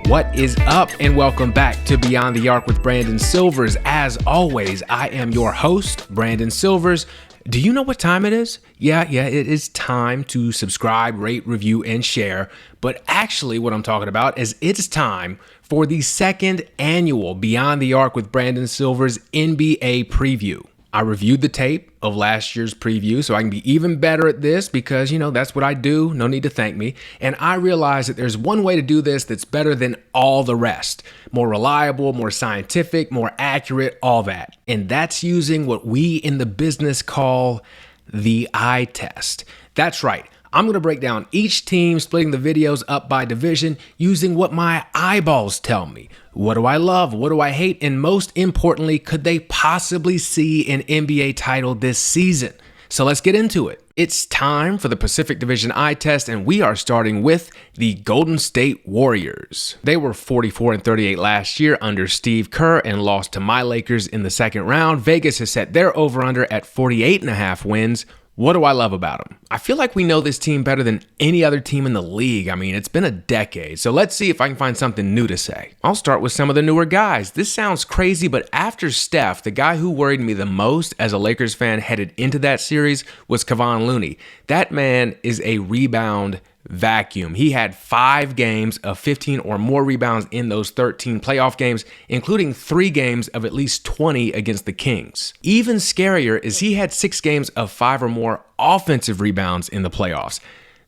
What is up, and welcome back to Beyond the Arc with Brandon Silvers. As always, I am your host, Brandon Silvers. Do you know what time it is? Yeah, it is time to subscribe, rate, review, and share. But actually, what I'm talking about is it's time for the second annual Beyond the Arc with Brandon Silvers NBA preview. I reviewed the tape of last year's preview so I can be even better at this because, that's what I do. No need to thank me. And I realized that there's one way to do this that's better than all the rest. More reliable, more scientific, more accurate, all that. And that's using what we in the business call the eye test. That's right. I'm going to break down each team, splitting the videos up by division using what my eyeballs tell me. What do I love? What do I hate? And most importantly, could they possibly see an NBA title this season? So let's get into it. It's time for the Pacific Division eye test, and we are starting with the Golden State Warriors. They were 44-38 last year under Steve Kerr and lost to my Lakers in the second round. Vegas has set their over-under at 48.5 wins. What do I love about them? I feel like we know this team better than any other team in the league. I mean, it's been a decade, so let's see if I can find something new to say. I'll start with some of the newer guys. This sounds crazy, but after Steph, the guy who worried me the most as a Lakers fan headed into that series was Kawhi Leonard. That man is a rebound vacuum. He had 5 games of 15 or more rebounds in those 13 playoff games, including 3 games of at least 20 against the Kings. Even scarier is he had 6 games of 5 or more offensive rebounds in the playoffs.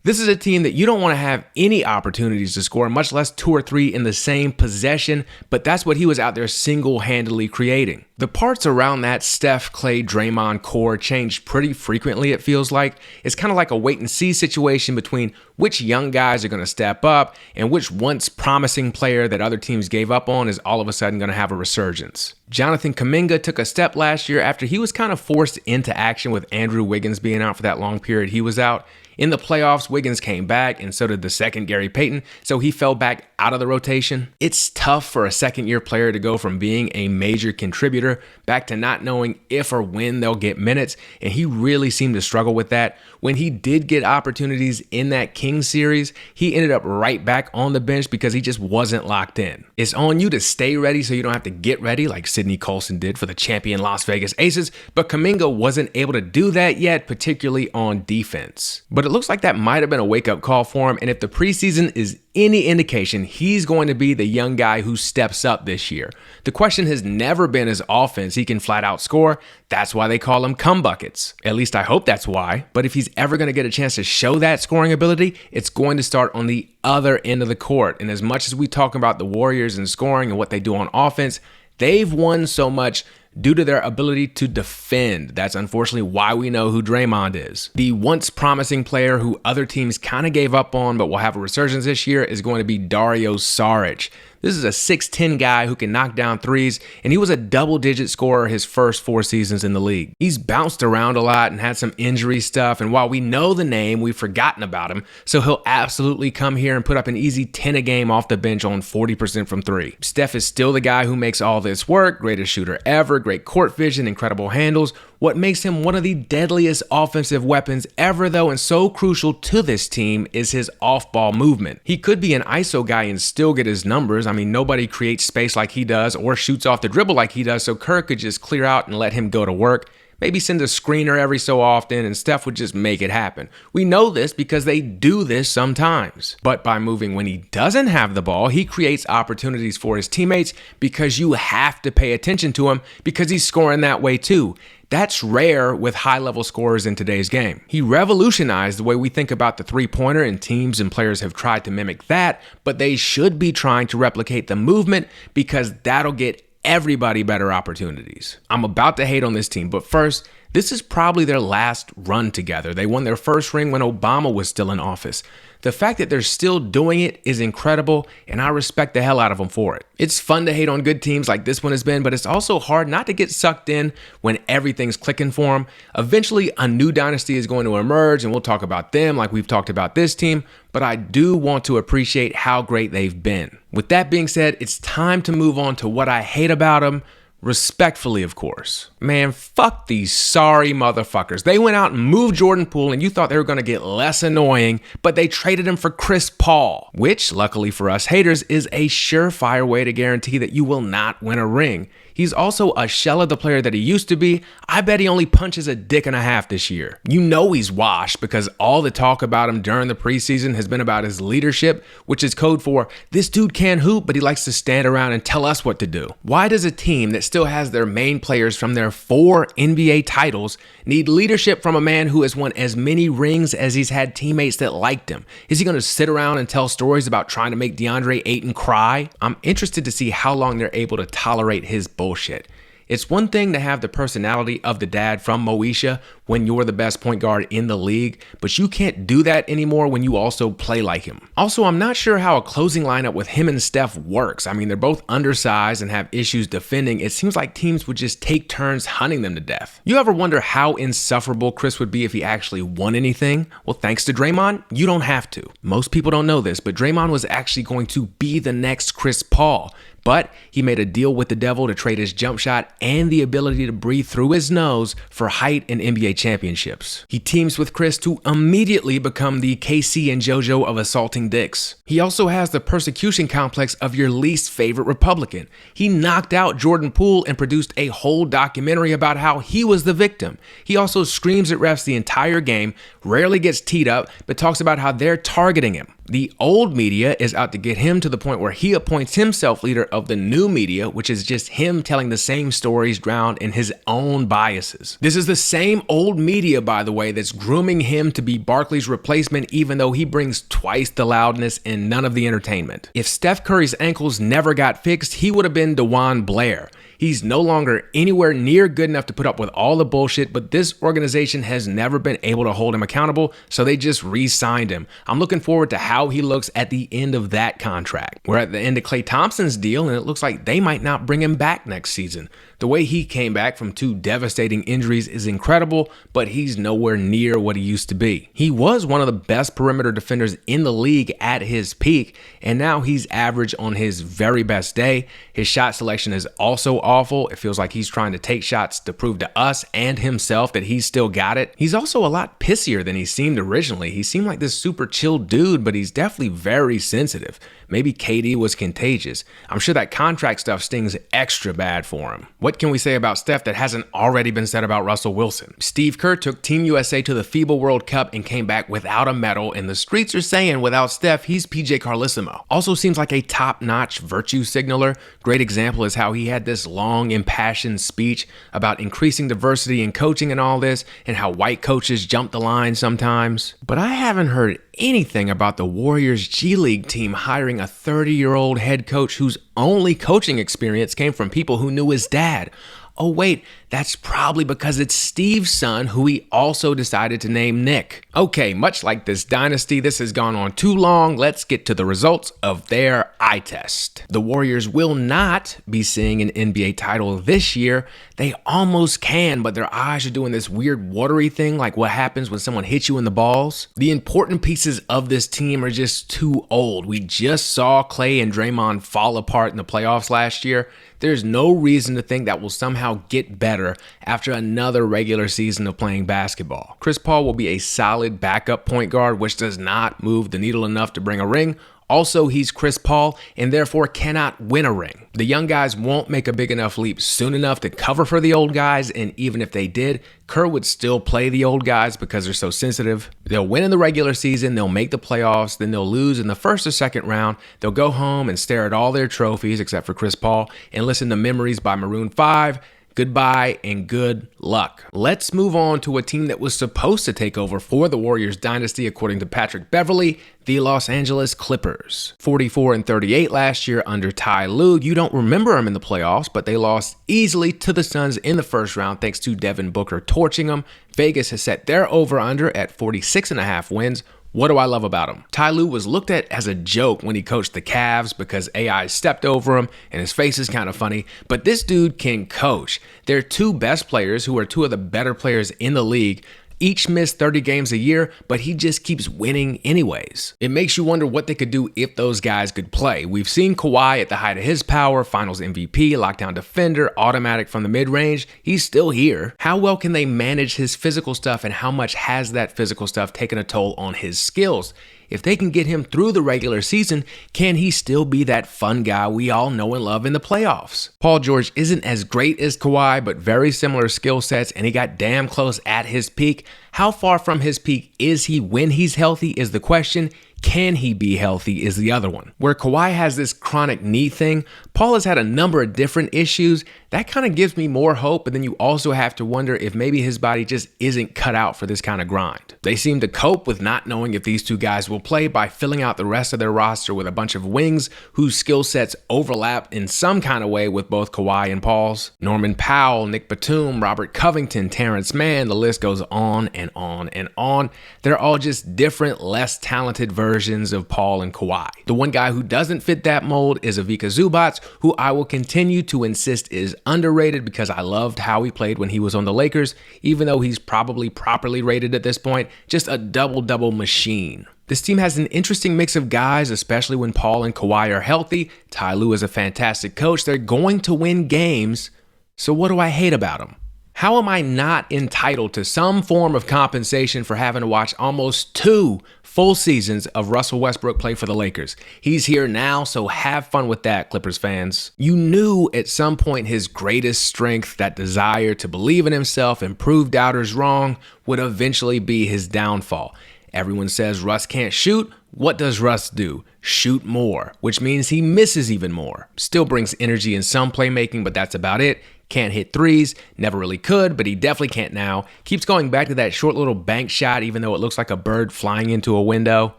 This is a team that you don't want to have any opportunities to score, much less 2 or 3 in the same possession, but that's what he was out there single-handedly creating. The parts around that Steph, Klay, Draymond core changed pretty frequently, it feels like. It's kind of like a wait-and-see situation between which young guys are going to step up and which once promising player that other teams gave up on is all of a sudden going to have a resurgence. Jonathan Kuminga took a step last year after he was kind of forced into action with Andrew Wiggins being out for that long period he was out. In the playoffs, Wiggins came back, and so did the second Gary Payton, so he fell back out of the rotation. It's tough for a second-year player to go from being a major contributor back to not knowing if or when they'll get minutes, and he really seemed to struggle with that. When he did get opportunities in that Kings series, he ended up right back on the bench because he just wasn't locked in. It's on you to stay ready so you don't have to get ready like Sidney Colson did for the champion Las Vegas Aces, but Kuminga wasn't able to do that yet, particularly on defense. But it looks like that might have been a wake-up call for him, and if the preseason is any indication, he's going to be the young guy who steps up this year. The question has never been his offense. He can flat out score. That's why they call him cum buckets. At least I hope that's why. But if he's ever going to get a chance to show that scoring ability, it's going to start on the other end of the court. And as much as we talk about the Warriors and scoring and what they do on offense, they've won so much due to their ability to defend. That's unfortunately why we know who Draymond is. The once promising player who other teams kind of gave up on but will have a resurgence this year is going to be Dario Saric. This is a 6'10 guy who can knock down threes, and he was a double-digit scorer his first 4 seasons in the league. He's bounced around a lot and had some injury stuff, and while we know the name, we've forgotten about him, so he'll absolutely come here and put up an easy 10 a game off the bench on 40% from 3. Steph is still the guy who makes all this work, greatest shooter ever, great court vision, incredible handles. What makes him one of the deadliest offensive weapons ever, though, and so crucial to this team is his off-ball movement. He could be an ISO guy and still get his numbers. I mean, nobody creates space like he does or shoots off the dribble like he does, so Kerr could just clear out and let him go to work. Maybe send a screener every so often, and Steph would just make it happen. We know this because they do this sometimes. But by moving when he doesn't have the ball, he creates opportunities for his teammates because you have to pay attention to him because he's scoring that way too. That's rare with high-level scorers in today's game. He revolutionized the way we think about the three-pointer, and teams and players have tried to mimic that, but they should be trying to replicate the movement because that'll get everybody better opportunities. I'm about to hate on this team, but first, this is probably their last run together. They won their first ring when Obama was still in office. The fact that they're still doing it is incredible, and I respect the hell out of them for it. It's fun to hate on good teams like this one has been, but it's also hard not to get sucked in when everything's clicking for them. Eventually, a new dynasty is going to emerge, and we'll talk about them like we've talked about this team, but I do want to appreciate how great they've been. With that being said, it's time to move on to what I hate about them Respectfully, of course. Man, fuck these sorry motherfuckers. They went out and moved Jordan Poole and you thought they were going to get less annoying, but they traded him for Chris Paul, which, luckily for us haters, is a surefire way to guarantee that you will not win a ring. He's also a shell of the player that he used to be. I bet he only punches a dick and a half this year. You know he's washed because all the talk about him during the preseason has been about his leadership, which is code for this dude can't hoop, but he likes to stand around and tell us what to do. Why does a team that still has their main players from their 4 NBA titles need leadership from a man who has won as many rings as he's had teammates that liked him? Is he going to sit around and tell stories about trying to make DeAndre Ayton cry? I'm interested to see how long they're able to tolerate his bullshit. It's one thing to have the personality of the dad from Moesha when you're the best point guard in the league, but you can't do that anymore when you also play like him. Also, I'm not sure how a closing lineup with him and Steph works. I mean, they're both undersized and have issues defending. It seems like teams would just take turns hunting them to death. You ever wonder how insufferable Chris would be if he actually won anything? Well, thanks to Draymond, you don't have to. Most people don't know this, but Draymond was actually going to be the next Chris Paul. But he made a deal with the devil to trade his jump shot and the ability to breathe through his nose for height and NBA championships. He teams with Chris to immediately become the KC and JoJo of assaulting dicks. He also has the persecution complex of your least favorite Republican. He knocked out Jordan Poole and produced a whole documentary about how he was the victim. He also screams at refs the entire game, rarely gets teed up, but talks about how they're targeting him. The old media is out to get him to the point where he appoints himself leader of the new media, which is just him telling the same stories drowned in his own biases. This is the same old media, by the way, that's grooming him to be Barkley's replacement, even though he brings twice the loudness and none of the entertainment. If Steph Curry's ankles never got fixed, he would have been DeJuan Blair. He's no longer anywhere near good enough to put up with all the bullshit, but this organization has never been able to hold him accountable, so they just re-signed him. I'm looking forward to how he looks at the end of that contract. We're at the end of Klay Thompson's deal, and it looks like they might not bring him back next season. The way he came back from 2 devastating injuries is incredible, but he's nowhere near what he used to be. He was one of the best perimeter defenders in the league at his peak, and now he's average on his very best day. His shot selection is also awful. It feels like he's trying to take shots to prove to us and himself that he's still got it. He's also a lot pissier than he seemed originally. He seemed like this super chill dude, but he's definitely very sensitive. Maybe KD was contagious. I'm sure that contract stuff stings extra bad for him. What can we say about Steph that hasn't already been said about Russell Wilson? Steve Kerr took Team USA to the FIBA World Cup and came back without a medal, and the streets are saying without Steph, he's PJ Carlissimo. Also seems like a top-notch virtue signaler. Great example is how he had this long, impassioned speech about increasing diversity in coaching and all this, and how white coaches jump the line sometimes. But I haven't heard anything about the Warriors G League team hiring a 30-year-old head coach whose only coaching experience came from people who knew his dad. Oh wait, that's probably because it's Steve's son, who he also decided to name Nick. Okay, much like this dynasty, this has gone on too long. Let's get to the results of their eye test. The Warriors will not be seeing an NBA title this year. They almost can, but their eyes are doing this weird watery thing, like what happens when someone hits you in the balls. The important pieces of this team are just too old. We just saw Klay and Draymond fall apart in the playoffs last year. There's no reason to think that will somehow get better after another regular season of playing basketball. Chris Paul will be a solid backup point guard, which does not move the needle enough to bring a ring. Also, he's Chris Paul and therefore cannot win a ring. The young guys won't make a big enough leap soon enough to cover for the old guys, and even if they did, Kerr would still play the old guys because they're so sensitive. They'll win in the regular season, they'll make the playoffs, then they'll lose in the first or second round. They'll go home and stare at all their trophies, except for Chris Paul, and listen to Memories by Maroon 5. Goodbye and good luck. Let's move on to a team that was supposed to take over for the Warriors dynasty, according to Patrick Beverley, the Los Angeles Clippers. 44-38 last year under Ty Lue. You don't remember them in the playoffs, but they lost easily to the Suns in the first round thanks to Devin Booker torching them. Vegas has set their over-under at 46.5 wins. What do I love about him? Ty Lue was looked at as a joke when he coached the Cavs because AI stepped over him and his face is kind of funny, but this dude can coach. Their 2 best players, who are 2 of the better players in the league, Each miss 30 games a year, but he just keeps winning anyways. It makes you wonder what they could do if those guys could play. We've seen Kawhi at the height of his power, finals MVP, lockdown defender, automatic from the mid-range. He's still here. How well can they manage his physical stuff, and how much has that physical stuff taken a toll on his skills? If they can get him through the regular season, can he still be that fun guy we all know and love in the playoffs? Paul George isn't as great as Kawhi, but very similar skill sets, and he got damn close at his peak. How far from his peak is he when he's healthy is the question. Can he be healthy is the other one. Where Kawhi has this chronic knee thing, Paul has had a number of different issues. That kind of gives me more hope, but then you also have to wonder if maybe his body just isn't cut out for this kind of grind. They seem to cope with not knowing if these two guys will play by filling out the rest of their roster with a bunch of wings whose skill sets overlap in some kind of way with both Kawhi and Paul's. Norman Powell, Nick Batum, Robert Covington, Terrence Mann, the list goes on and on and on. They're all just different, less talented versions of Paul and Kawhi. The one guy who doesn't fit that mold is Ivica Zubac, who I will continue to insist is underrated because I loved how he played when he was on the Lakers, even though he's probably properly rated at this point. Just a double-double machine. This team has an interesting mix of guys, especially when Paul and Kawhi are healthy. Ty Lue is a fantastic coach. They're going to win games. So what do I hate about them? How am I not entitled to some form of compensation for having to watch almost 2 full seasons of Russell Westbrook play for the Lakers? He's here now, so have fun with that, Clippers fans. You knew at some point his greatest strength, that desire to believe in himself and prove doubters wrong, would eventually be his downfall. Everyone says Russ can't shoot. What does Russ do? Shoot more, which means he misses even more. Still brings energy in some playmaking, but that's about it. Can't hit threes, never really could, but he definitely can't now. Keeps going back to that short little bank shot, even though it looks like a bird flying into a window.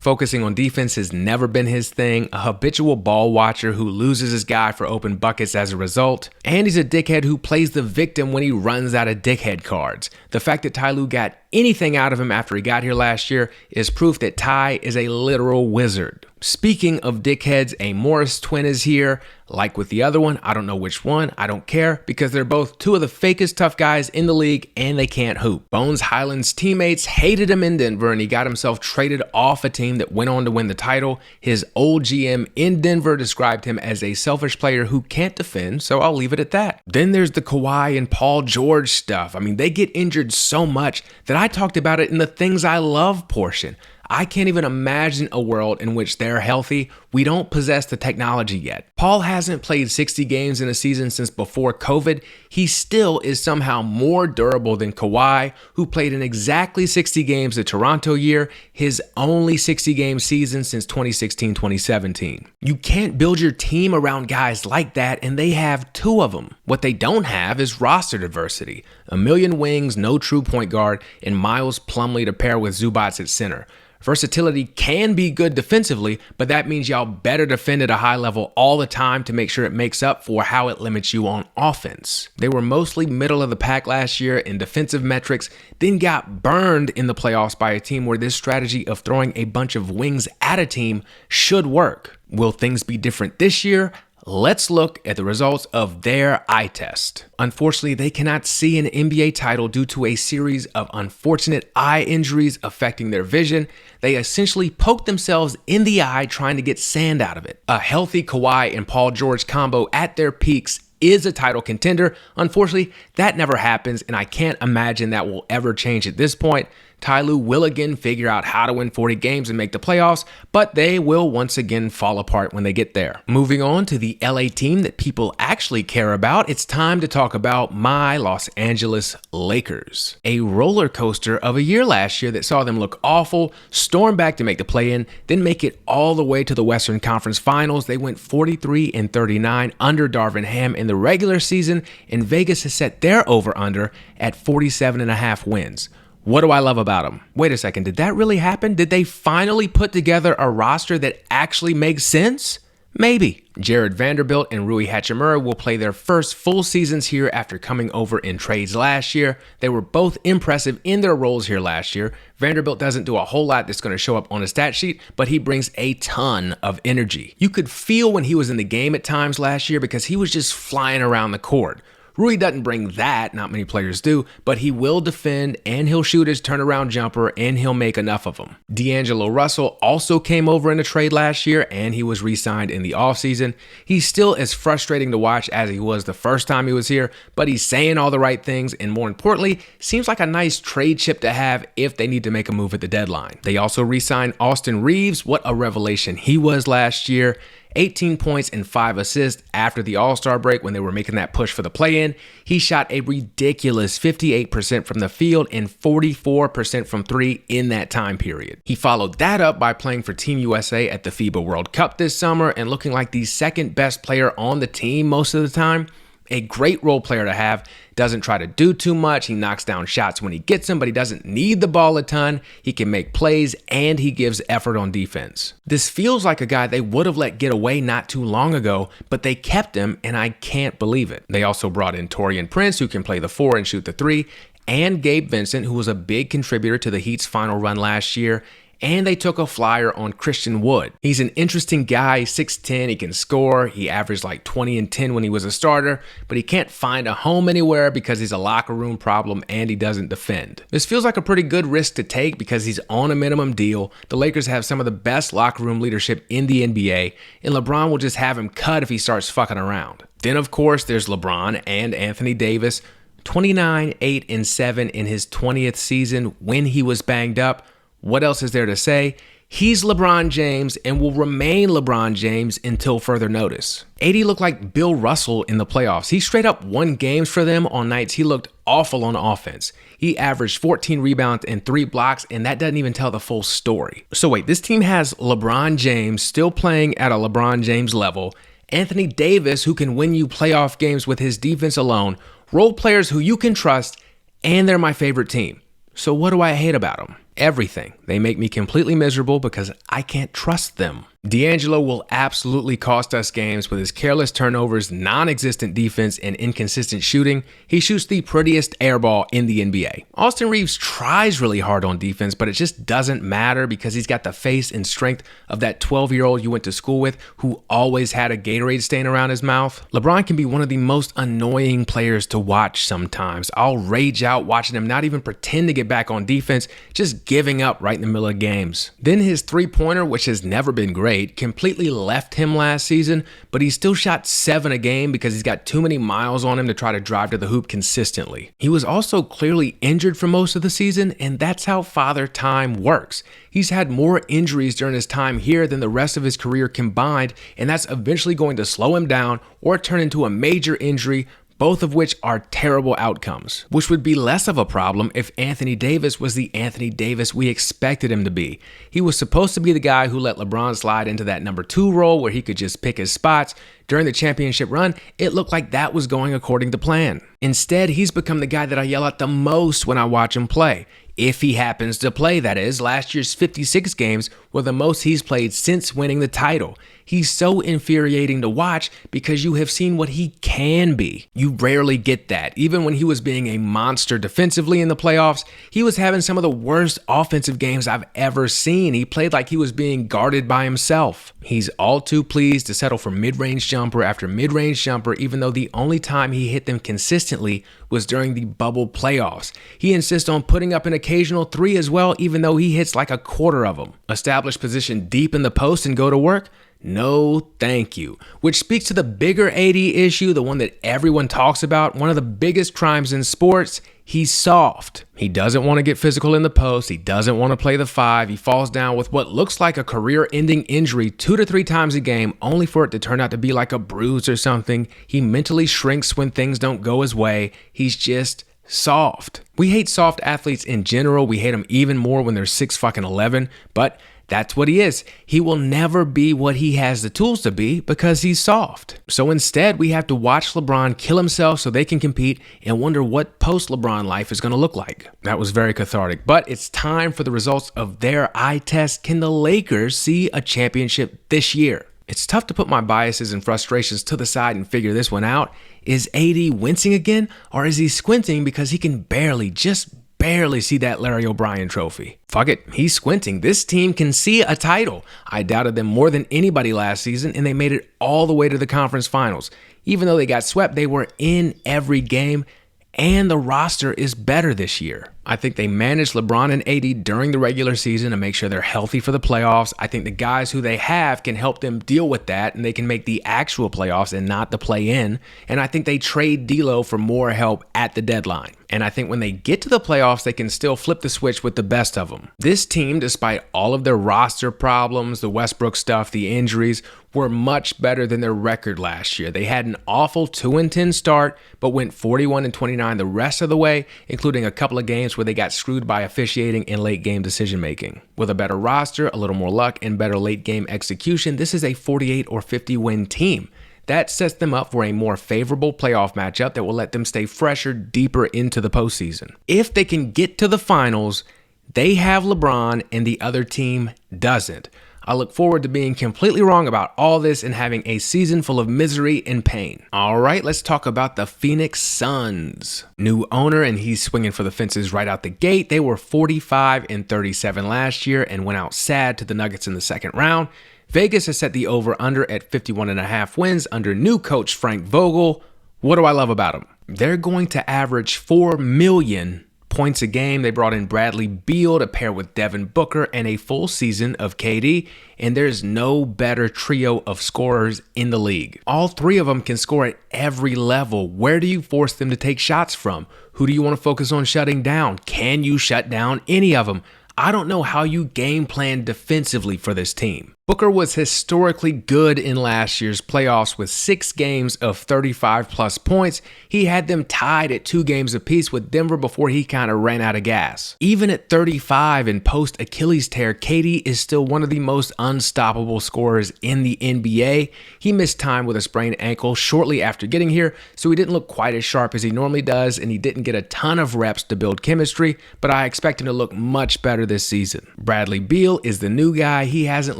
Focusing on defense has never been his thing. A habitual ball watcher who loses his guy for open buckets as a result. And he's a dickhead who plays the victim when he runs out of dickhead cards. The fact that Ty Lue got anything out of him after he got here last year is proof that Ty is a literal wizard. Speaking of dickheads, a Morris twin is here. Like with the other one, I don't know which one, I don't care, because they're both 2 of the fakest tough guys in the league and they can't hoop. Bones Highland's teammates hated him in Denver and he got himself traded off a team that went on to win the title. His old GM in Denver described him as a selfish player who can't defend, so I'll leave it at that. Then there's the Kawhi and Paul George stuff. I mean, they get injured so much that I talked about it in the things I love portion. I can't even imagine a world in which they're healthy. We don't possess the technology yet. Paul hasn't played 60 games in a season since before COVID. He still is somehow more durable than Kawhi, who played in exactly 60 games the Toronto year, his only 60-game season since 2016-2017. You can't build your team around guys like that, and they have 2 of them. What they don't have is roster diversity. A million wings, no true point guard, and Miles Plumlee to pair with Zubac at center. Versatility can be good defensively, but that means y'all better defend at a high level all the time to make sure it makes up for how it limits you on offense. They were mostly middle of the pack last year in defensive metrics, then got burned in the playoffs by a team where this strategy of throwing a bunch of wings at a team should work. Will things be different this year? Let's look at the results of their eye test. Unfortunately, they cannot see an NBA title due to a series of unfortunate eye injuries affecting their vision. They essentially poked themselves in the eye trying to get sand out of it. A healthy Kawhi and Paul George combo at their peaks is a title contender. Unfortunately, that never happens, and I can't imagine that will ever change at this point. Ty Lue will again figure out how to win 40 games and make the playoffs, but they will once again fall apart when they get there. Moving on to the LA team that people actually care about, it's time to talk about my Los Angeles Lakers. A roller coaster of a year last year that saw them look awful, storm back to make the play-in, then make it all the way to the Western Conference Finals. They went 43-39 under Darvin Ham in the regular season, and Vegas has set their over-under at 47.5 wins. What do I love about them? Wait a second, did that really happen? Did they finally put together a roster that actually makes sense? Maybe. Jared Vanderbilt and Rui Hachimura will play their first full seasons here after coming over in trades last year. They were both impressive in their roles here last year. Vanderbilt doesn't do a whole lot that's going to show up on a stat sheet, but he brings a ton of energy. You could feel when he was in the game at times last year because he was just flying around the court. Rui doesn't bring that, not many players do, but he will defend and he'll shoot his turnaround jumper and he'll make enough of them. D'Angelo Russell also came over in a trade last year and he was re-signed in the offseason. He's still as frustrating to watch as he was the first time he was here, but he's saying all the right things and more importantly, seems like a nice trade chip to have if they need to make a move at the deadline. They also re-signed Austin Reeves. What a revelation he was last year. 18 points and 5 assists after the All-Star break when they were making that push for the play-in. He shot a ridiculous 58% from the field and 44% from three in that time period. He followed that up by playing for Team USA at the FIBA World Cup this summer and looking like the second best player on the team most of the time. A great role player to have. Doesn't try to do too much. He knocks down shots when he gets them, but he doesn't need the ball a ton. He can make plays and he gives effort on defense. This feels like a guy they would have let get away not too long ago, but they kept him and I can't believe it. They also brought in Taurean Prince, who can play the 4 and shoot the 3, and Gabe Vincent, who was a big contributor to the Heat's final run last year. And they took a flyer on Christian Wood. He's an interesting guy, 6'10", he can score. He averaged like 20 and 10 when he was a starter, but he can't find a home anywhere because he's a locker room problem and he doesn't defend. This feels like a pretty good risk to take because he's on a minimum deal. The Lakers have some of the best locker room leadership in the NBA, and LeBron will just have him cut if he starts fucking around. Then of course there's LeBron and Anthony Davis, 29, 8, and 7 in his 20th season when he was banged up. What else is there to say? He's LeBron James and will remain LeBron James until further notice. AD looked like Bill Russell in the playoffs. He straight up won games for them on nights he looked awful on offense. He averaged 14 rebounds and 3 blocks, and that doesn't even tell the full story. So wait, this team has LeBron James still playing at a LeBron James level, Anthony Davis, who can win you playoff games with his defense alone, role players who you can trust, and they're my favorite team. So what do I hate about them? Everything. They make me completely miserable because I can't trust them. D'Angelo will absolutely cost us games with his careless turnovers, non-existent defense, and inconsistent shooting. He shoots the prettiest air ball in the NBA. Austin Reeves tries really hard on defense, but it just doesn't matter because he's got the face and strength of that 12-year-old you went to school with who always had a Gatorade stain around his mouth. LeBron can be one of the most annoying players to watch sometimes. I'll rage out watching him not even pretend to get back on defense, just giving up right in the middle of games. Then his three-pointer, which has never been great, completely left him last season, but he still shot 7 a game because he's got too many miles on him to try to drive to the hoop consistently. He was also clearly injured for most of the season, and that's how Father Time works. He's had more injuries during his time here than the rest of his career combined, and that's eventually going to slow him down or turn into a major injury, both of which are terrible outcomes, which would be less of a problem if Anthony Davis was the Anthony Davis we expected him to be. He was supposed to be the guy who let LeBron slide into that number 2 role where he could just pick his spots. During the championship run, it looked like that was going according to plan. Instead, he's become the guy that I yell at the most when I watch him play. If he happens to play, that is. Last year's 56 games were the most he's played since winning the title. He's so infuriating to watch because you have seen what he can be. You rarely get that. Even when he was being a monster defensively in the playoffs, he was having some of the worst offensive games I've ever seen. He played like he was being guarded by himself. He's all too pleased to settle for mid-range jumper after mid-range jumper, even though the only time he hit them consistently was during the bubble playoffs. He insists on putting up an occasional 3 as well, even though he hits like a quarter of them. Establish position deep in the post and go to work? No, thank you. Which speaks to the bigger AD issue, the one that everyone talks about, one of the biggest crimes in sports. He's soft. He doesn't want to get physical in the post. He doesn't want to play the 5. He falls down with what looks like a career-ending injury 2 to 3 times a game, only for it to turn out to be like a bruise or something. He mentally shrinks when things don't go his way. He's just soft. We hate soft athletes in general. We hate them even more when they're 6'11", but that's what he is. He will never be what he has the tools to be because he's soft. So instead, we have to watch LeBron kill himself so they can compete and wonder what post-LeBron life is going to look like. That was very cathartic, but it's time for the results of their eye test. Can the Lakers see a championship this year? It's tough to put my biases and frustrations to the side and figure this one out. Is AD wincing again, or is he squinting because he can just barely see that Larry O'Brien trophy. Fuck it, he's squinting. This team can see a title. I doubted them more than anybody last season, and they made it all the way to the conference finals. Even though they got swept, they were in every game, and the roster is better this year. I think they managed LeBron and AD during the regular season to make sure they're healthy for the playoffs. I think the guys who they have can help them deal with that, and they can make the actual playoffs and not the play-in. And I think they trade D'Lo for more help at the deadline. And I think when they get to the playoffs, they can still flip the switch with the best of them. This team, despite all of their roster problems, the Westbrook stuff, the injuries, were much better than their record last year. They had an awful 2-10 start, but went 41-29 the rest of the way, including a couple of games where they got screwed by officiating and late game decision making. With a better roster, a little more luck, and better late game execution, this is a 48 or 50 win team. That sets them up for a more favorable playoff matchup that will let them stay fresher deeper into the postseason. If they can get to the finals, they have LeBron and the other team doesn't. I look forward to being completely wrong about all this and having a season full of misery and pain. All right, let's talk about the Phoenix Suns. New owner, and he's swinging for the fences right out the gate. They were 45-37 last year and went out sad to the Nuggets in the second round. Vegas has set the over-under at 51.5 wins under new coach Frank Vogel. What do I love about them? They're going to average 4 million points a game. They brought in Bradley Beal to pair with Devin Booker and a full season of KD, and there's no better trio of scorers in the league. All three of them can score at every level. Where do you force them to take shots from? Who do you want to focus on shutting down? Can you shut down any of them? I don't know how you game plan defensively for this team. Booker was historically good in last year's playoffs with 6 games of 35 plus points. He had them tied at 2 games apiece with Denver before he kind of ran out of gas. Even at 35 and post Achilles tear, KD is still one of the most unstoppable scorers in the NBA. He missed time with a sprained ankle shortly after getting here, so he didn't look quite as sharp as he normally does, and he didn't get a ton of reps to build chemistry, but I expect him to look much better this season. Bradley Beal is the new guy. He hasn't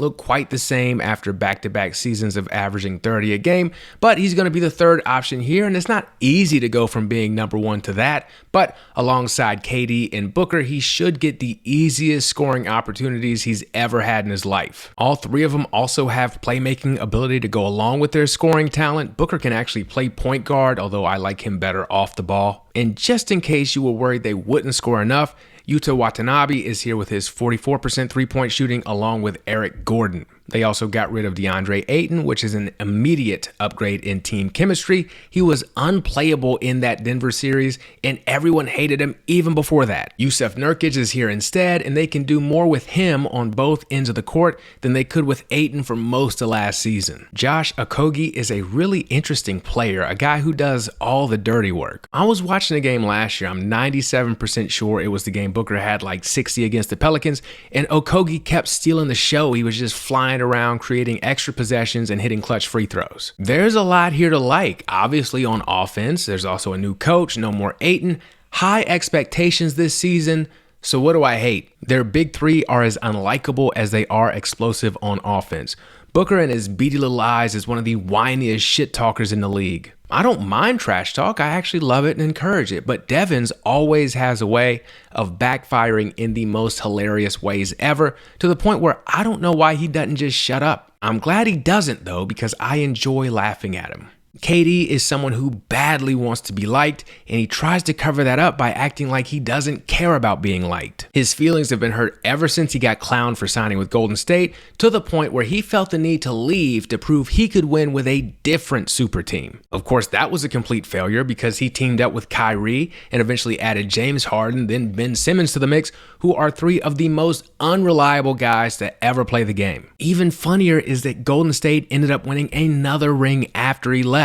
looked quite the same after back-to-back seasons of averaging 30 a game, but he's going to be the third option here, and it's not easy to go from being number one to that, but alongside KD and Booker, he should get the easiest scoring opportunities he's ever had in his life. All three of them also have playmaking ability to go along with their scoring talent. Booker can actually play point guard, although I like him better off the ball. And just in case you were worried they wouldn't score enough, Yuta Watanabe is here with his 44% three-point shooting along with Eric Gordon. They also got rid of DeAndre Ayton, which is an immediate upgrade in team chemistry. He was unplayable in that Denver series, and everyone hated him even before that. Jusuf Nurkic is here instead, and they can do more with him on both ends of the court than they could with Ayton for most of last season. Josh Okogie is a really interesting player, a guy who does all the dirty work. I was watching the game last year. I'm 97% sure it was the game Booker had like 60 against the Pelicans, and Okogie kept stealing the show. He was just flying around, creating extra possessions and hitting clutch free throws. There's a lot here to like. Obviously on offense, there's also a new coach, no more Ayton, high expectations this season. So what do I hate? Their big three are as unlikable as they are explosive on offense. Booker and his beady little eyes is one of the whiniest shit talkers in the league. I don't mind trash talk. I actually love it and encourage it. But Devins always has a way of backfiring in the most hilarious ways ever, to the point where I don't know why he doesn't just shut up. I'm glad he doesn't, though, because I enjoy laughing at him. KD is someone who badly wants to be liked, and he tries to cover that up by acting like he doesn't care about being liked. His feelings have been hurt ever since he got clowned for signing with Golden State, to the point where he felt the need to leave to prove he could win with a different super team. Of course, that was a complete failure because he teamed up with Kyrie and eventually added James Harden, then Ben Simmons to the mix, who are 3 of the most unreliable guys to ever play the game. Even funnier is that Golden State ended up winning another ring after he left.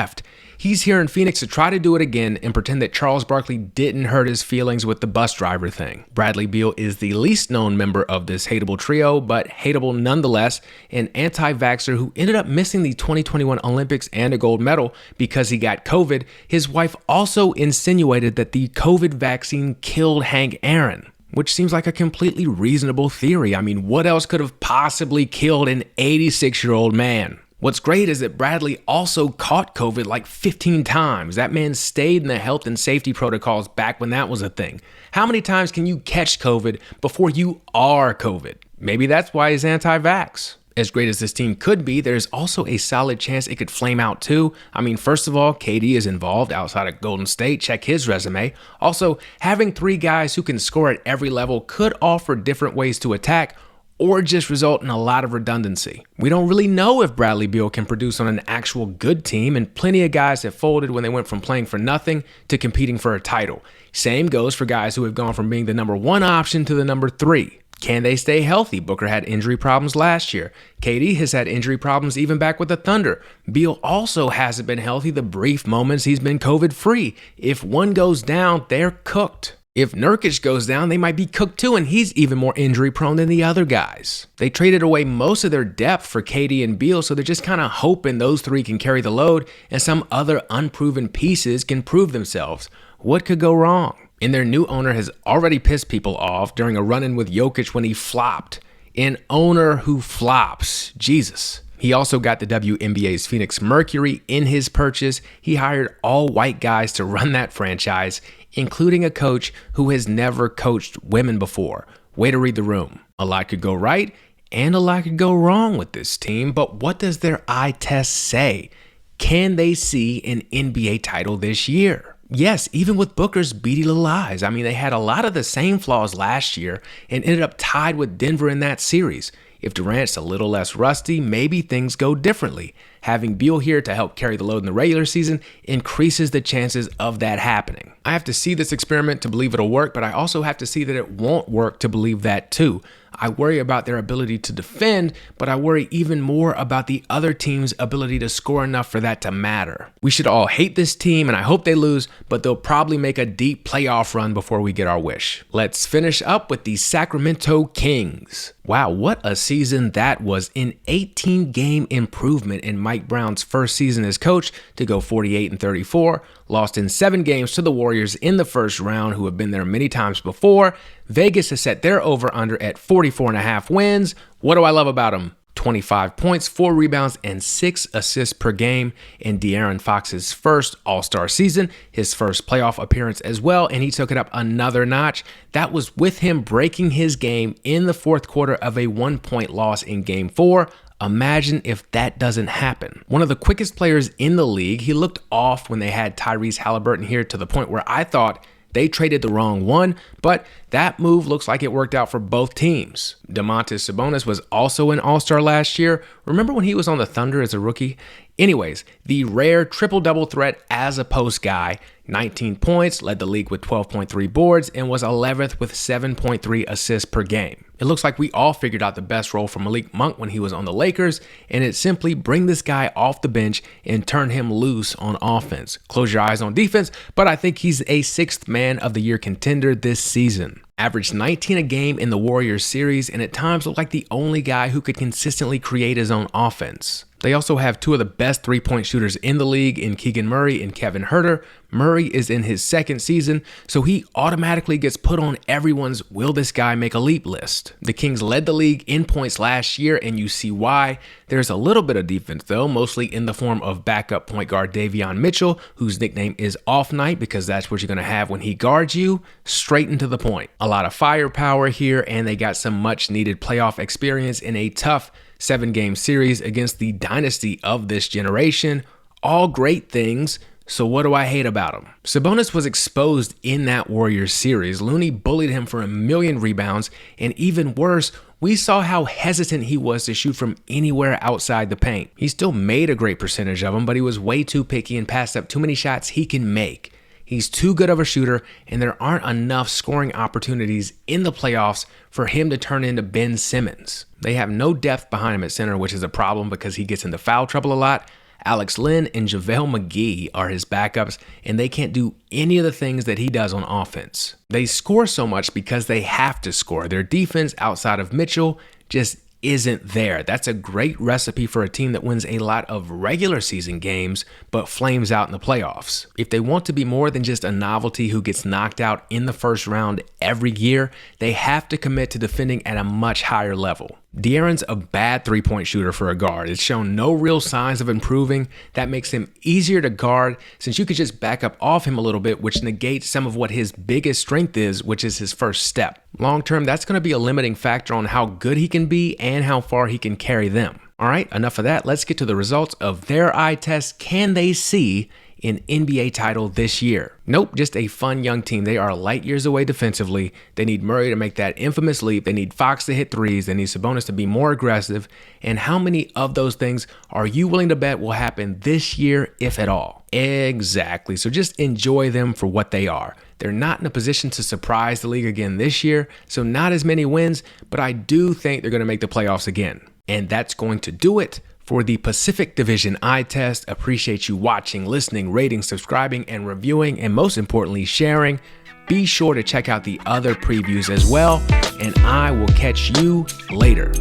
He's here in Phoenix to try to do it again and pretend that Charles Barkley didn't hurt his feelings with the bus driver thing. Bradley Beal is the least known member of this hateable trio, but hateable nonetheless, an anti-vaxxer who ended up missing the 2021 Olympics and a gold medal because he got COVID. His wife also insinuated that the COVID vaccine killed Hank Aaron, which seems like a completely reasonable theory. I mean, what else could have possibly killed an 86-year-old man? What's great is that Bradley also caught COVID like 15 times. That man stayed in the health and safety protocols back when that was a thing. How many times can you catch COVID before you are COVID? Maybe that's why he's anti-vax. As great as this team could be, there's also a solid chance it could flame out too. I mean, first of all, KD is involved outside of Golden State. Check his resume. Also, having 3 guys who can score at every level could offer different ways to attack, or just result in a lot of redundancy. We don't really know if Bradley Beal can produce on an actual good team, and plenty of guys have folded when they went from playing for nothing to competing for a title. Same goes for guys who have gone from being the number 1 option to the number 3. Can they stay healthy? Booker had injury problems last year. KD has had injury problems even back with the Thunder. Beal also hasn't been healthy the brief moments he's been COVID-free. If one goes down, they're cooked. If Nurkic goes down, they might be cooked too, and he's even more injury prone than the other guys. They traded away most of their depth for KD and Beal, so they're just kind of hoping those 3 can carry the load and some other unproven pieces can prove themselves. What could go wrong? And their new owner has already pissed people off during a run-in with Jokic when he flopped. An owner who flops. Jesus. He also got the WNBA's Phoenix Mercury in his purchase. He hired all white guys to run that franchise, including a coach who has never coached women before. Way to read the room. A lot could go right and a lot could go wrong with this team, but what does their eye test say? Can they see an NBA title this year? Yes, even with Booker's beady little eyes. I mean, they had a lot of the same flaws last year and ended up tied with Denver in that series. If Durant's a little less rusty, maybe things go differently. Having Beal here to help carry the load in the regular season increases the chances of that happening. I have to see this experiment to believe it'll work, but I also have to see that it won't work to believe that too. I worry about their ability to defend, but I worry even more about the other team's ability to score enough for that to matter. We should all hate this team, and I hope they lose, but they'll probably make a deep playoff run before we get our wish. Let's finish up with the Sacramento Kings. Wow, what a season that was. An 18-game improvement in Mike Brown's first season as coach to go 48-34. Lost in 7 games to the Warriors in the first round, who have been there many times before. Vegas has set their over-under at 44.5 wins. What do I love about them? 25 points, 4 rebounds, and 6 assists per game in De'Aaron Fox's first All-Star season, his first playoff appearance as well, and he took it up another notch. That was with him breaking his game in the fourth quarter of a 1-point loss in Game 4. Imagine if that doesn't happen. One of the quickest players in the league, he looked off when they had Tyrese Halliburton here to the point where I thought they traded the wrong one, but that move looks like it worked out for both teams. Domantas Sabonis was also an All-Star last year. Remember when he was on the Thunder as a rookie? Anyways, the rare triple-double threat as a post guy, 19 points, led the league with 12.3 boards, and was 11th with 7.3 assists per game. It looks like we all figured out the best role for Malik Monk when he was on the Lakers, and it's simply bring this guy off the bench and turn him loose on offense. Close your eyes on defense, but I think he's a 6th man of the year contender this season. Averaged 19 a game in the Warriors series, and at times looked like the only guy who could consistently create his own offense. They also have 2 of the best 3-point shooters in the league in Keegan Murray and Kevin Huerter. Murray is in his 2nd season, so he automatically gets put on everyone's will this guy make a leap list. The Kings led the league in points last year, and you see why. There's a little bit of defense though, mostly in the form of backup point guard Davion Mitchell, whose nickname is Off Night because that's what you're going to have when he guards you, straight and to the point. A lot of firepower here, and they got some much needed playoff experience in a tough 7-game series against the dynasty of this generation. All great things. So what do I hate about him? Sabonis was exposed in that Warriors series. Looney bullied him for 1,000,000 rebounds, and even worse, we saw how hesitant he was to shoot from anywhere outside the paint. He still made a great percentage of them, but he was way too picky and passed up too many shots he can make. He's too good of a shooter, and there aren't enough scoring opportunities in the playoffs for him to turn into Ben Simmons. They have no depth behind him at center, which is a problem because he gets into foul trouble a lot. Alex Len and JaVale McGee are his backups, and they can't do any of the things that he does on offense. They score so much because they have to score. Their defense outside of Mitchell just isn't there. That's a great recipe for a team that wins a lot of regular season games but flames out in the playoffs. If they want to be more than just a novelty who gets knocked out in the first round every year, they have to commit to defending at a much higher level. De'Aaron's a bad three-point shooter for a guard. It's shown no real signs of improving. That makes him easier to guard since you could just back up off him a little bit, which negates some of what his biggest strength is, which is his first step. Long term, that's going to be a limiting factor on how good he can be and how far he can carry them. All right, enough of that. Let's get to the results of their eye test. Can they see an NBA title this year? Nope, just a fun young team. They are light years away defensively. They need Murray to make that infamous leap. They need Fox to hit threes. They need Sabonis to be more aggressive. And how many of those things are you willing to bet will happen this year, if at all? Exactly. So just enjoy them for what they are. They're not in a position to surprise the league again this year, so not as many wins, but I do think they're going to make the playoffs again. And that's going to do it for the Pacific Division eye test. Appreciate you watching, listening, rating, subscribing, and reviewing, and most importantly, sharing. Be sure to check out the other previews as well, and I will catch you later.